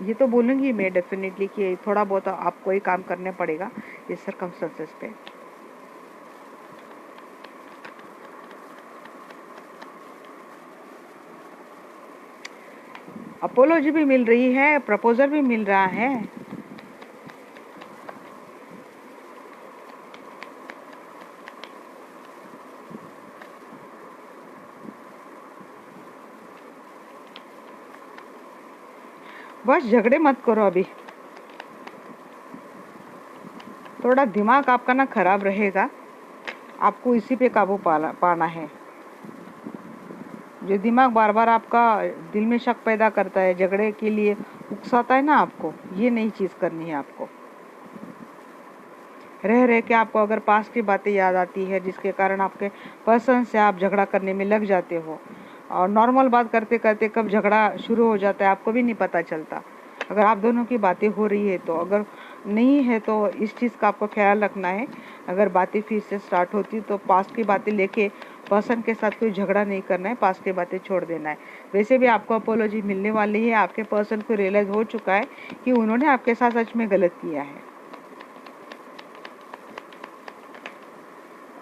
ये तो बोलूँगी मैं डेफिनेटली कि थोड़ा बहुत आपको ही काम करने पड़ेगा इस सर्कमस्टेंसेस पे। अपोलॉजी भी मिल रही है, प्रपोजल भी मिल रहा है। बस झगड़े मत करो अभी, थोड़ा दिमाग आपका ना खराब रहेगा, आपको इसी पे काबू पाना है। जो दिमाग बार बार आपका दिल में शक पैदा करता है, झगड़े के लिए उकसाता है ना आपको, ये नई चीज़ करनी है आपको। रह रह के आपको अगर पास्ट की बातें याद आती है जिसके कारण आपके पर्सन से आप झगड़ा करने में लग जाते हो, और नॉर्मल बात करते करते कब झगड़ा शुरू हो जाता है आपको भी नहीं पता चलता। अगर आप दोनों की बातें हो रही है तो, अगर नहीं है तो इस चीज़ का आपको ख्याल रखना है। अगर बातें फिर से स्टार्ट होती तो पास्ट की बातें लेके पर्सन के साथ कोई झगड़ा नहीं करना है, पास्ट की बातें छोड़ देना है। वैसे भी आपको अपोलॉजी मिलने वाली है, आपके पर्सन को रियलाइज़ हो चुका है कि उन्होंने आपके साथ सच में गलत किया है।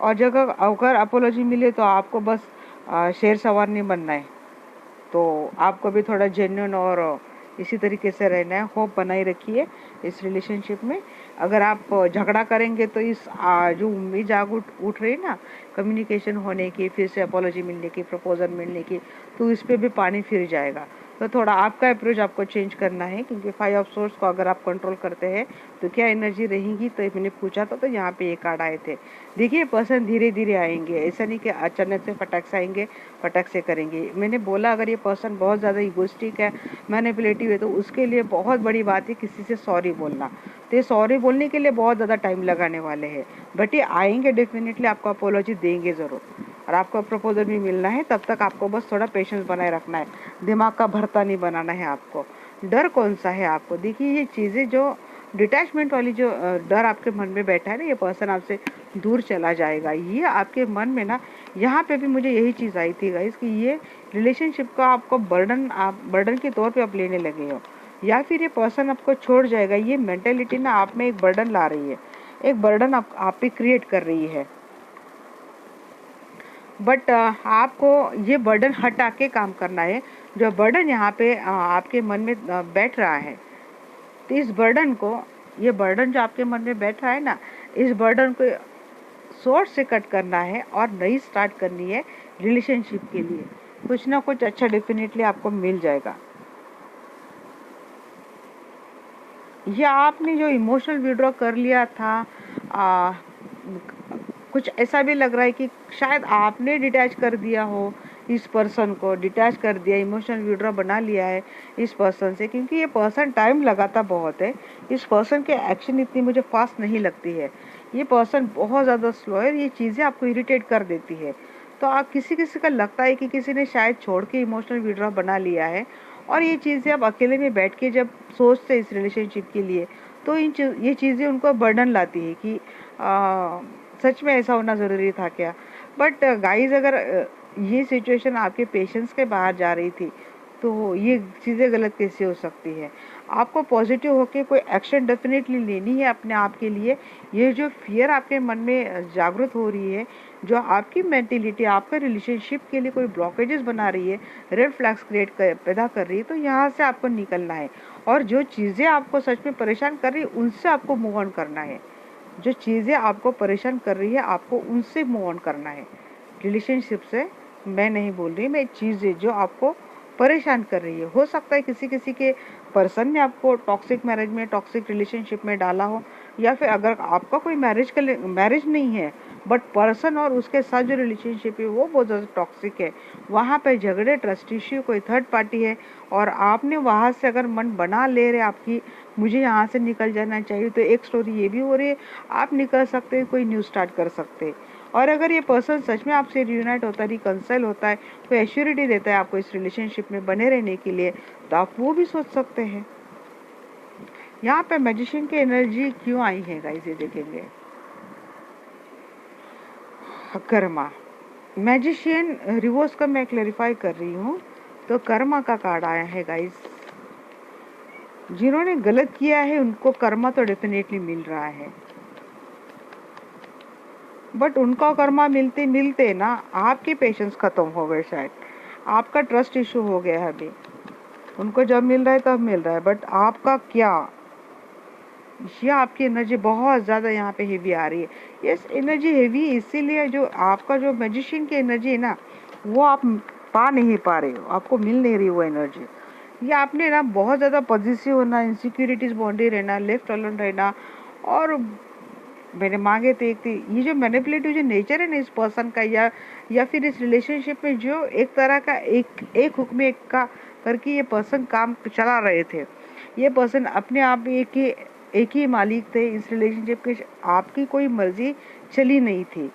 और जगह अगर अपोलॉजी मिले तो आपको बस शेर सवार नहीं बनना है, तो आपको भी थोड़ा जेन्युइन और इसी तरीके से रहना है। होप बनाए रखिए इस रिलेशनशिप में। अगर आप झगड़ा करेंगे तो इस जो उम्मीद जाग उठ रही ना कम्युनिकेशन होने की, फिर से अपोलॉजी मिलने की, प्रपोजल मिलने की, तो इस पर भी पानी फिर जाएगा। तो थोड़ा आपका अप्रोच आपको चेंज करना है, क्योंकि 5 ऑफ सोर्स को अगर आप कंट्रोल करते हैं तो क्या एनर्जी रहेगी। तो मैंने पूछा था तो यहाँ पे ये कार्ड आए थे। देखिए पर्सन धीरे धीरे आएंगे, ऐसा नहीं कि अचानक से फटक से आएंगे, फटक से करेंगे। मैंने बोला अगर ये पर्सन बहुत ज़्यादा इगोइस्टिक है, मैनिपुलेटिव है, तो उसके लिए बहुत बड़ी बात है किसी से सॉरी बोलना। तो ये सॉरी बोलने के लिए बहुत ज़्यादा टाइम लगाने वाले हैं, बट ये आएंगे डेफिनेटली, आपको अपोलॉजी देंगे ज़रूर, और आपको प्रपोजल भी मिलना है। तब तक आपको बस थोड़ा पेशेंस बनाए रखना है, दिमाग का भरता नहीं बनाना है आपको। डर कौन सा है आपको, देखिए ये चीज़ें जो डिटैचमेंट वाली जो डर आपके मन में बैठा है ना, ये पर्सन आपसे दूर चला जाएगा। ये आपके मन में ना, यहाँ पे भी मुझे यही चीज़ आई थी गाइस कि ये रिलेशनशिप का आपको बर्डन, आप बर्डन के तौर पे आप लेने लगे हो, या फिर ये पर्सन आपको छोड़ जाएगा। ये मेंटेलिटी ना आप में एक बर्डन ला रही है, एक बर्डन आप पे क्रिएट कर रही है। बट आपको ये बर्डन हटा के काम करना है। जो बर्डन यहाँ पे आपके मन में बैठ रहा है, तो इस बर्डन को, ये बर्डन जो आपके मन में बैठ रहा है ना, इस बर्डन को सोर्स से कट करना है और नई स्टार्ट करनी है रिलेशनशिप के लिए। कुछ ना कुछ अच्छा डेफिनेटली आपको मिल जाएगा। या आपने जो इमोशनल विड्रॉ कर लिया था, कुछ ऐसा भी लग रहा है कि शायद आपने डिटैच कर दिया हो, इस पर्सन को डिटैच कर दिया, इमोशनल विड्रॉ बना लिया है इस पर्सन से, क्योंकि ये पर्सन टाइम लगाता बहुत है। इस पर्सन के एक्शन इतनी मुझे फास्ट नहीं लगती है, ये पर्सन बहुत ज़्यादा स्लो है, ये चीज़ें आपको इरिटेट कर देती है। तो आप किसी किसी का लगता है कि किसी ने शायद छोड़ के इमोशनल विड्रॉ बना लिया है, और ये चीज़ें आप अकेले में बैठ के जब सोचते इस रिलेशनशिप के लिए, तो ये चीज़ें उनको बर्डन लाती है कि सच में ऐसा होना ज़रूरी था क्या। बट गाइज अगर ये सिचुएशन आपके पेशेंस के बाहर जा रही थी तो ये चीज़ें गलत कैसे हो सकती है। आपको पॉजिटिव होकर कोई एक्शन डेफिनेटली लेनी है अपने आप के लिए। ये जो फियर आपके मन में जागृत हो रही है, जो आपकी मेंटेलिटी आपके रिलेशनशिप के लिए कोई ब्लॉकेजेस बना रही है, रेड फ्लैग्स पैदा कर रही है, तो यहाँ से आपको निकलना है। और जो चीज़ें आपको सच में परेशान कर रही है उनसे आपको मूव ऑन करना है। जो चीज़ें आपको परेशान कर रही है आपको उनसे मूव ऑन करना है। रिलेशनशिप से मैं नहीं बोल रही, मैं चीज़ें जो आपको परेशान कर रही है। हो सकता है किसी किसी के पर्सन ने आपको टॉक्सिक मैरिज में, टॉक्सिक रिलेशनशिप में डाला हो, या फिर अगर आपका कोई मैरिज नहीं है बट पर्सन और उसके साथ जो रिलेशनशिप है वो बहुत ज़्यादा टॉक्सिक है, वहाँ पे झगड़े, ट्रस्ट इश्यू, कोई थर्ड पार्टी है, और आपने वहाँ से अगर मन बना ले रहे आपकी मुझे यहाँ से निकल जाना चाहिए, तो एक स्टोरी ये भी हो रही है, आप निकल सकते हैं, कोई न्यू स्टार्ट कर सकते हैं। और अगर ये पर्सन सच में आपसे रियूनाइट होता है, रिकंसाइल होता है, कोई एश्योरिटी देता है आपको इस रिलेशनशिप में बने रहने के लिए, तो आप वो भी सोच सकते हैं। यहाँ पे मैजिशियन की एनर्जी क्यों आई है गाइस, ये देखेंगे। कर्मा, मैजिशियन रिवर्स का मैं क्लैरिफाई कर रही हूँ, तो कर्मा का कार्ड आया है गाइस। जिन्होंने गलत किया है उनको कर्मा तो डेफिनेटली मिल रहा है, बट उनका कर्मा मिलते मिलते ना आपके पेशेंस खत्म हो गए, शायद आपका ट्रस्ट इशू हो गया है अभी। उनको जब मिल रहा है तब मिल रहा है, बट आपका क्या, ये आपकी एनर्जी बहुत ज़्यादा यहाँ पे हेवी आ रही है। ये एनर्जी हेवी इसीलिए, जो आपका जो मैजिशियन की एनर्जी है ना वो आप पा नहीं पा रहे हो, आपको मिल नहीं रही वो एनर्जी। या आपने ना बहुत ज़्यादा पॉजिटिव होना, इनसिक्योरिटीज़ बॉन्डी रहना, लेफ्ट अलोन रहना, और मेरे मांगे तो एक थी। ये जो मैनिपुलेटिव जो नेचर है ना इस पर्सन का, या फिर इस रिलेशनशिप में, जो एक तरह का एक हुक्म एक का करके ये पर्सन काम चला रहे थे। ये पर्सन अपने आप एक ही मालिक थे इस रिलेशनशिप के, आपकी कोई मर्जी चली नहीं थी।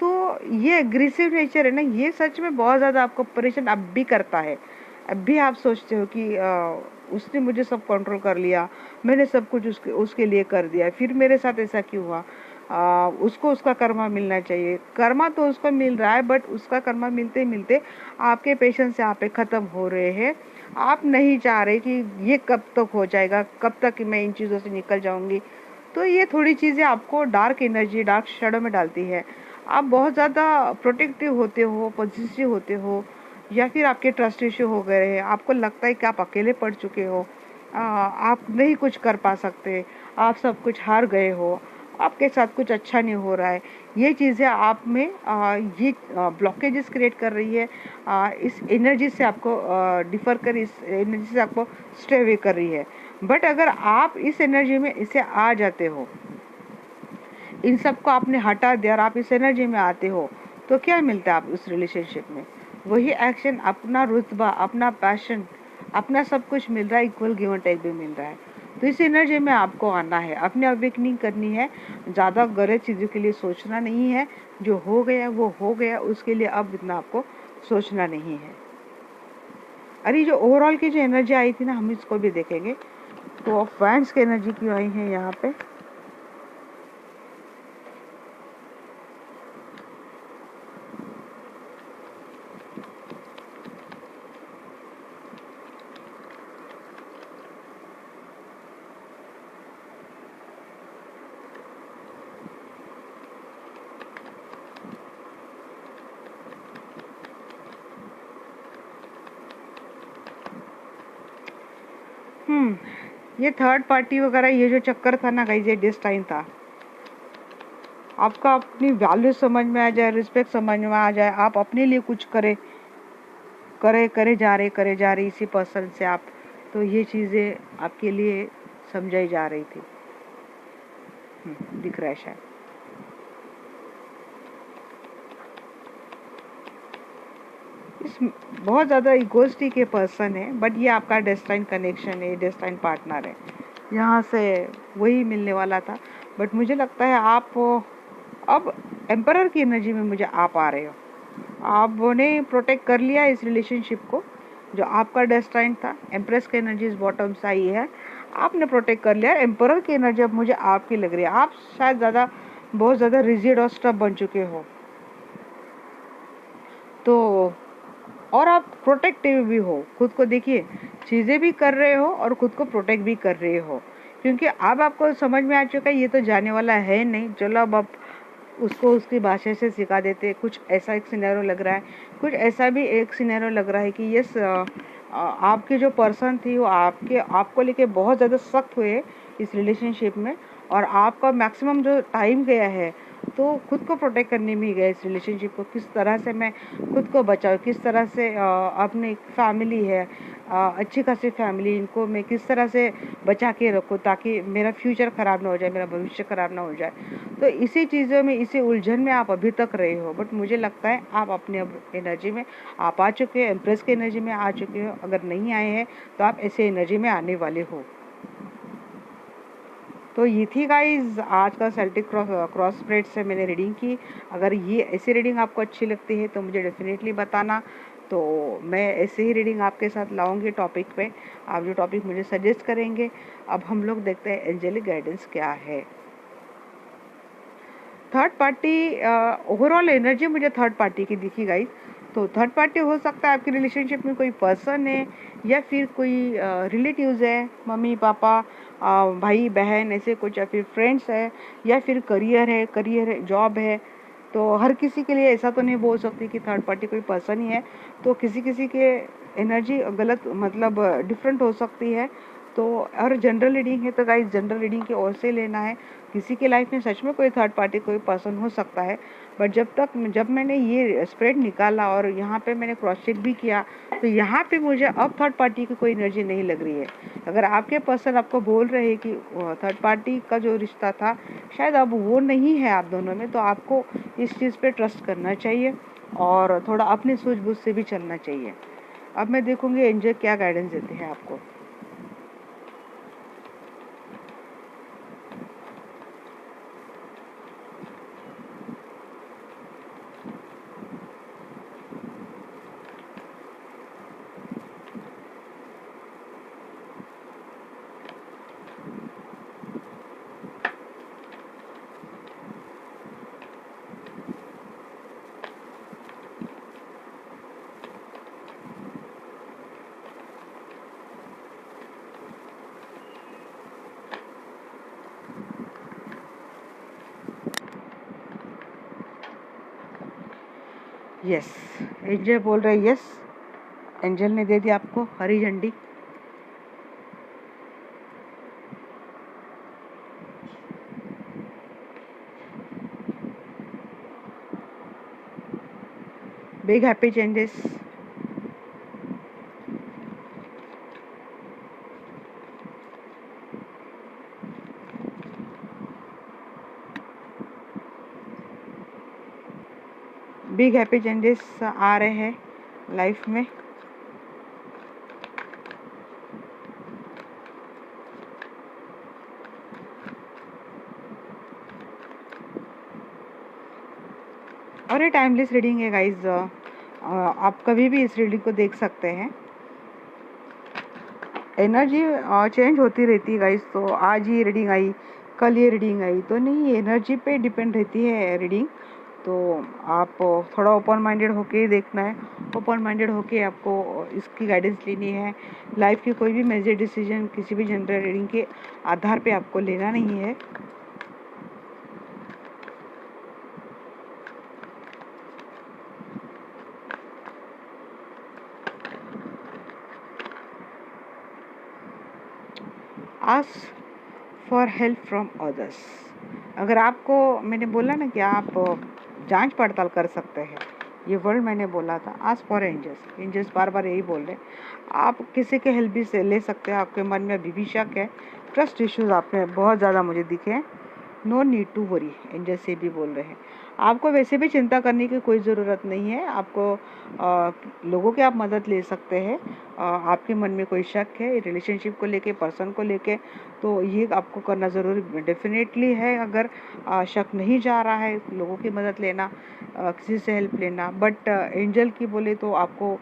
तो ये एग्रेसिव नेचर है ना, ये सच में बहुत ज़्यादा आपको परेशान अब भी करता है। अब भी आप सोचते हो कि उसने मुझे सब कंट्रोल कर लिया, मैंने सब कुछ उसके लिए कर दिया, फिर मेरे साथ ऐसा क्यों हुआ। उसको उसका कर्मा मिलना चाहिए। कर्मा तो उसको मिल रहा है, बट उसका कर्मा मिलते मिलते आपके पेशेंस यहाँ पे ख़त्म हो रहे हैं। आप नहीं चाह रहे कि ये कब तक हो जाएगा, कब तक मैं इन चीज़ों से निकल जाऊँगी। तो ये थोड़ी चीज़ें आपको डार्क एनर्जी, डार्क शैडो में डालती है। आप बहुत ज़्यादा प्रोटेक्टिव होते हो, पॉजिटिव होते हो, या फिर आपके ट्रस्ट इश्यू हो गए हैं। आपको लगता है कि आप अकेले पड़ चुके हो, आप नहीं कुछ कर पा सकते, आप सब कुछ हार गए हो, आपके साथ कुछ अच्छा नहीं हो रहा है। ये चीज़ें आप में ये ब्लॉकेजेस क्रिएट कर रही है। इस एनर्जी से आपको डिफ़र कर, इस एनर्जी से आपको स्टे अवे कर रही है। बट अगर आप इस एनर्जी में इसे आ जाते हो, इन सब को आपने हटा दिया और आप इस एनर्जी में आते हो, तो क्या मिलता है आप उस रिलेशनशिप में? वही एक्शन, अपना रुतबा, अपना पैशन, अपना सब कुछ मिल रहा है, इक्वल गिव एंड टेक भी मिल रहा है। तो इस एनर्जी में आपको आना है, अपने अवेकनिंग करनी है। ज़्यादा गलत चीज़ों के लिए सोचना नहीं है। जो हो गया वो हो गया, उसके लिए अब इतना आपको सोचना नहीं है। अरे जो ओवरऑल की जो एनर्जी आई थी ना, हम इसको भी देखेंगे। तो फ्रेंड्स की एनर्जी क्यों आई है यहाँ पे? ये थर्ड पार्टी वगैरह ये जो चक्कर था ना गाइस, ये डिस्टाइन था। आपका अपनी वैल्यू समझ में आ जाए, रिस्पेक्ट समझ में आ जाए, आप अपने लिए कुछ करे जा रहे इसी पर्सन से आप, तो ये चीज़ें आपके लिए समझाई जा रही थी। दिख रहा है शायद। इस बहुत ज़्यादा इगोस्टिक के पर्सन है, बट ये आपका डेस्टाइन कनेक्शन है, डेस्टाइन पार्टनर है। यहाँ से वही मिलने वाला था, बट मुझे लगता है आप अब एम्परर की एनर्जी में मुझे आप आ रहे हो। आपने प्रोटेक्ट कर लिया इस रिलेशनशिप को, जो आपका डेस्टाइन था। एम्प्रेस की एनर्जी इस बॉटम से आई है, आपने प्रोटेक्ट कर लिया। एम्परर की एनर्जी अब मुझे आपकी लग रही है। आप शायद बहुत ज़्यादा रिजिड और स्टफ बन चुके हो, तो और आप प्रोटेक्टिव भी हो। खुद को देखिए, चीज़ें भी कर रहे हो और खुद को प्रोटेक्ट भी कर रहे हो, क्योंकि अब आपको समझ में आ चुका है ये तो जाने वाला है नहीं। चलो अब आप उसको उसकी भाषा से सिखा देते। कुछ ऐसा एक सिनेरियो लग रहा है, कुछ ऐसा भी एक सिनेरियो लग रहा है कि यस, आपकी जो पर्सन थी वो आपको लेके बहुत ज़्यादा सख्त हुए इस रिलेशनशिप में, और आपका मैक्सिमम जो टाइम गया है तो खुद को प्रोटेक्ट करने में ही गया। इस रिलेशनशिप को किस तरह से मैं खुद को बचाऊँ, किस तरह से अपनी फैमिली है, अच्छी खासी फैमिली, इनको मैं किस तरह से बचा के रखूँ ताकि मेरा फ्यूचर ख़राब ना हो जाए, मेरा भविष्य ख़राब ना हो जाए। तो इसी चीज़ों में, इसी उलझन में आप अभी तक रहे हो। बट मुझे लगता है आप अपने एनर्जी में आप आ चुके हो, एम्प्रेस की एनर्जी में आ चुके हो। अगर नहीं आए हैं तो आप ऐसे एनर्जी में आने वाले हो। तो ये थी गाइज आज का सेल्टिक क्रॉस स्प्रेड से मैंने रीडिंग की। अगर ये ऐसी रीडिंग आपको अच्छी लगती है तो मुझे डेफिनेटली बताना, तो मैं ऐसे ही रीडिंग आपके साथ लाऊंगी टॉपिक पे, आप जो टॉपिक मुझे सजेस्ट करेंगे। अब हम लोग देखते हैं एंजेलिक गाइडेंस क्या है। थर्ड पार्टी ओवरऑल एनर्जी मुझे थर्ड पार्टी की दिखी गाइज। तो थर्ड पार्टी हो सकता है आपकी रिलेशनशिप में कोई पर्सन है, या फिर कोई रिलेटिव्स है, मम्मी पापा, भाई बहन, ऐसे कुछ, या फिर फ्रेंड्स है, या फिर करियर है, जॉब है। तो हर किसी के लिए ऐसा तो नहीं बोल सकती कि थर्ड पार्टी कोई पर्सन ही है। तो किसी किसी के एनर्जी गलत, मतलब डिफरेंट हो सकती है। तो और जनरल रीडिंग है तो गाइस जनरल रीडिंग की ओर से लेना है। किसी की लाइफ में सच में कोई थर्ड पार्टी कोई पर्सन हो सकता है, बट जब मैंने ये स्प्रेड निकाला और यहाँ पे मैंने क्रॉस चेक भी किया, तो यहाँ पे मुझे अब थर्ड पार्टी की कोई एनर्जी नहीं लग रही है। अगर आपके पर्सन आपको बोल रहे हैं कि थर्ड पार्टी का जो रिश्ता था शायद अब वो नहीं है आप दोनों में, तो आपको इस चीज़ पे ट्रस्ट करना चाहिए और थोड़ा अपनी सूझबूझ से भी चलना चाहिए। अब मैं देखूँगी एंजल क्या गाइडेंस देते हैं आपको। यस, एंजल बोल रहे यस। एंजल ने दे दिया आपको हरी झंडी। Big happy changes. Big happy changes आ रहे हैं लाइफ में। और ये टाइमलेस रीडिंग है गाइज, आप कभी भी इस रीडिंग को देख सकते हैं। एनर्जी चेंज होती रहती है गाइज, तो आज ये रीडिंग आई कल ये रीडिंग आई तो नहीं, एनर्जी पे डिपेंड रहती है रीडिंग। तो आप थोड़ा ओपन माइंडेड होके ही देखना है, ओपन माइंडेड होके आपको इसकी गाइडेंस लेनी है। लाइफ की कोई भी मेजर डिसीजन किसी भी जनरल रीडिंग के आधार पे आपको लेना नहीं है। Ask for help from others. अगर आपको, मैंने बोला ना कि आप जांच पड़ताल कर सकते हैं, ये वर्ड मैंने बोला था। आस्क फॉर एंजल्स, एंजल्स बार बार यही बोल रहे हैं। आप किसी के हेल्प भी से ले सकते हैं। आपके मन में अभी भी शक है, ट्रस्ट इश्यूज आप में बहुत ज़्यादा मुझे दिखे हैं, no need to worry, Angel से भी बोल रहे हैं। आपको वैसे भी चिंता करने की कोई ज़रूरत नहीं है। आपको लोगों की आप मदद ले सकते हैं। आपके मन में कोई शक है रिलेशनशिप को लेके, पर्सन को लेके, तो ये आपको करना ज़रूरी डेफिनेटली है। अगर शक नहीं जा रहा है, लोगों की मदद लेना, किसी से हेल्प लेना, बट एंजल की बोले तो आपको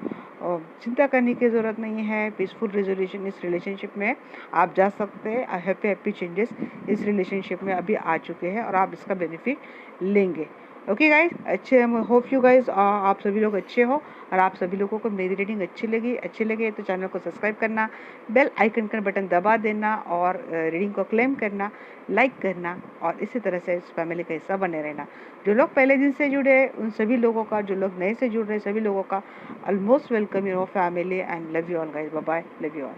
चिंता करने की ज़रूरत नहीं है। पीसफुल रेजोल्यूशन इस रिलेशनशिप में आप जा सकते हैं। हैप्पी हैप्पी चेंजेस इस रिलेशनशिप में अभी आ चुके हैं और आप इसका बेनिफिट लेंगे। ओके गाइज, अच्छे, होप यू गाइज आप सभी लोग अच्छे हो और आप सभी लोगों को मेरी रीडिंग अच्छी लगे तो चैनल को सब्सक्राइब करना, बेल आइकन का बटन दबा देना और रीडिंग को क्लेम करना, लाइक करना और इसी तरह से इस फैमिली का हिस्सा बने रहना। जो लोग पहले दिन से जुड़े हैं उन सभी लोगों का, जो लोग नए से जुड़ रहे हैं सभी लोगों का almost welcome in our family and love you all guys. Bye bye, love you all.